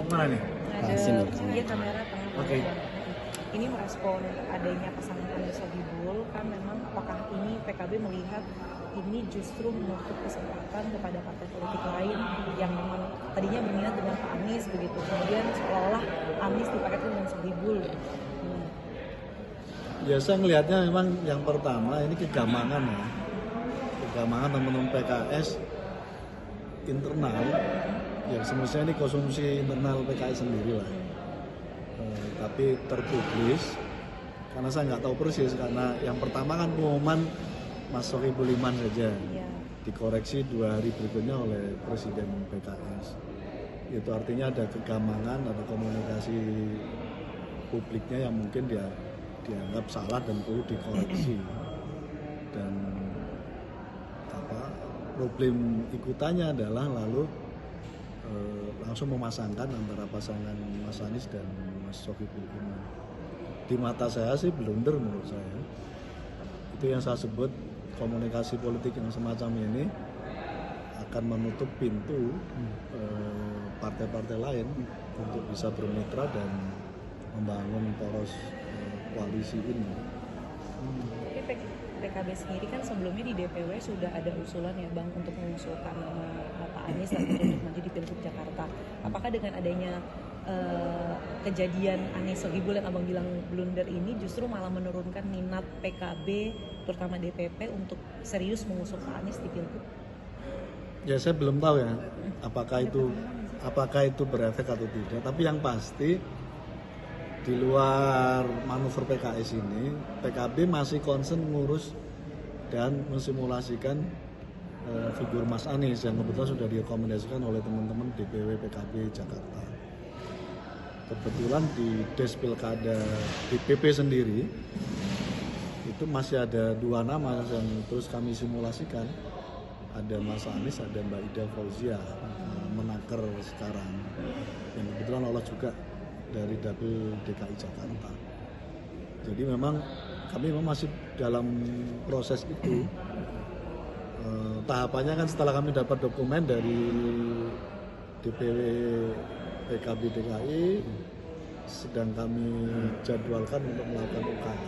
Mana nih? Ada, Sini. iya kamera tengah. Oke. Ini merespon adanya pasangan Anies Sohibul, kan memang apakah ini PKB melihat ini justru menutup kesempatan kepada partai politik lain yang memang tadinya berminat dengan Pak Anies begitu, kemudian seolah-olah Anies dipakaikan dengan Sohibul. Ya saya melihatnya memang yang pertama ini kegamangan ya. Kegamangan teman-teman PKS internal, ya semestinya ini konsumsi internal PKS sendiri lah. Tapi terpublis karena saya nggak tahu persis, karena yang pertama kan pengumuman Mas Sohibul Iman saja, Iya. dikoreksi 2 hari berikutnya oleh Presiden PKS. Itu artinya ada kegamangan, ada komunikasi publiknya yang mungkin dia dianggap salah dan perlu dikoreksi. Dan problem ikutannya adalah lalu langsung memasangkan antara pasangan Mas Anies dan Mas Sohibul Iman. Di mata saya sih blunder menurut saya. Itu yang saya sebut komunikasi politik yang semacam ini akan menutup pintu partai-partai lain untuk bisa bermitra dan membangun poros koalisi ini. Tapi PKB sendiri kan sebelumnya di DPW sudah ada usulan ya Bang untuk mengusulkan nama Pak Anies dan untuk maju di Pilgub Jakarta. Apakah dengan adanya kejadian Anies Sohibul yang Abang bilang blunder ini justru malah menurunkan minat PKB terutama DPP untuk serius mengusung Pak Anies di Pilgub? Ya saya belum tahu ya apakah itu berefek atau tidak. Tapi yang pasti di luar manuver PKS ini, PKB masih concern ngurus dan mensimulasikan figur Mas Anies yang kebetulan sudah direkomendasikan oleh teman-teman DPW PKB Jakarta. Kebetulan di Des Pilkada DPP sendiri itu masih ada 2 nama yang terus kami simulasikan. Ada Mas Anies, ada Mbak Ida Fauzia menaker sekarang yang kebetulan lolos juga dari Dapil DKI Jakarta. Jadi memang kami masih dalam proses itu. Tahapannya kan setelah kami dapat dokumen dari DPW PKB DKI, sedang kami jadwalkan untuk melakukan UKK,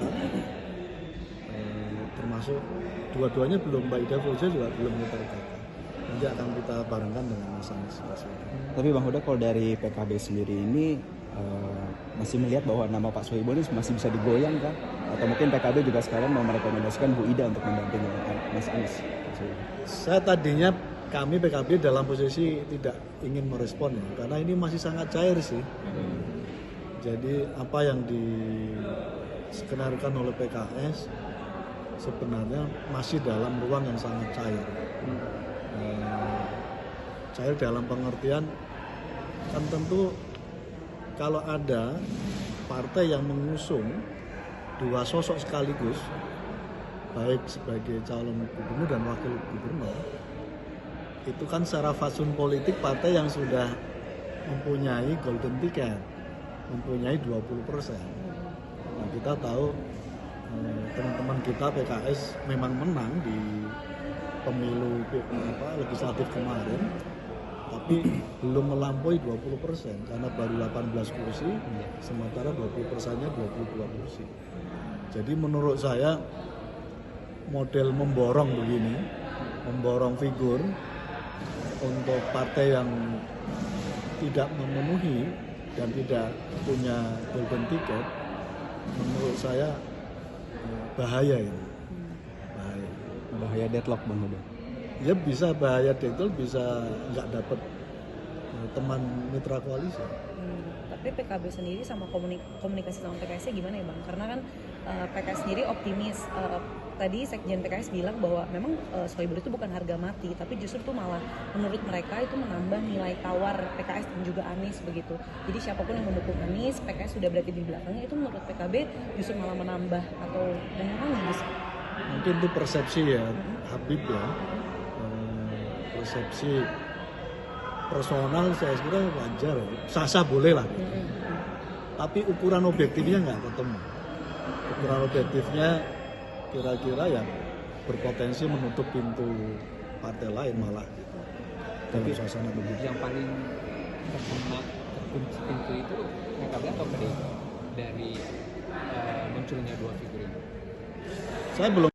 termasuk dua-duanya belum, Mbak Ida Fauzia juga belum kita UKK. Nanti akan kita barengkan dengan Mas Anies Baswedan. Tapi Bang Huda, kalau dari PKB sendiri ini masih melihat bahwa nama Pak Sohibul ini masih bisa digoyang kan? Atau mungkin PKB juga sekarang mau merekomendasikan Bu Ida untuk mendampingi Mas Anies? Saya tadinya kami PKB dalam posisi tidak ingin merespon ya, karena ini masih sangat cair sih. Jadi apa yang diskenariokan oleh PKS sebenarnya masih dalam ruang yang sangat cair. Cair dalam pengertian kan tentu kalau ada partai yang mengusung 2 sosok sekaligus, baik sebagai calon gubernur dan wakil gubernur, itu kan secara fatsun politik partai yang sudah mempunyai golden ticket, mempunyai 20%. Nah, kita tahu teman-teman kita PKS memang menang di pemilu legislatif kemarin, tapi belum melampaui 20% karena baru 18 kursi, sementara 20%-nya 22 kursi. Jadi menurut saya model memborong begini, memborong figur untuk partai yang tidak memenuhi dan tidak punya golden ticket, menurut saya bahaya ini. Bahaya deadlock Bang Huda. Ya bisa bahaya deadlock, bisa nggak dapat teman mitra koalisi. Tapi PKB sendiri sama komunikasi sama PKS-nya gimana ya Bang? Karena kan PKS sendiri optimis. Tadi Sekjen PKS bilang bahwa memang Sohibul itu bukan harga mati, tapi justru itu malah menurut mereka itu menambah nilai tawar PKS dan juga Anies begitu. Jadi siapapun yang mendukung Anies, PKS sudah berarti di belakangnya, itu menurut PKB justru malah menambah atau memang bisa. Mungkin itu persepsi ya, Habib ya. Persepsi personal saya kira wajar, sah-sah boleh lah gitu. Tapi ukuran objektifnya nggak ketemu. Ukuran objektifnya kira-kira yang berpotensi menutup pintu partai lain malah gitu. Tapi suasana begitu. yang paling terkena kunci pintu itu PKB atau PDIP dari munculnya dua figur ini? Saya belum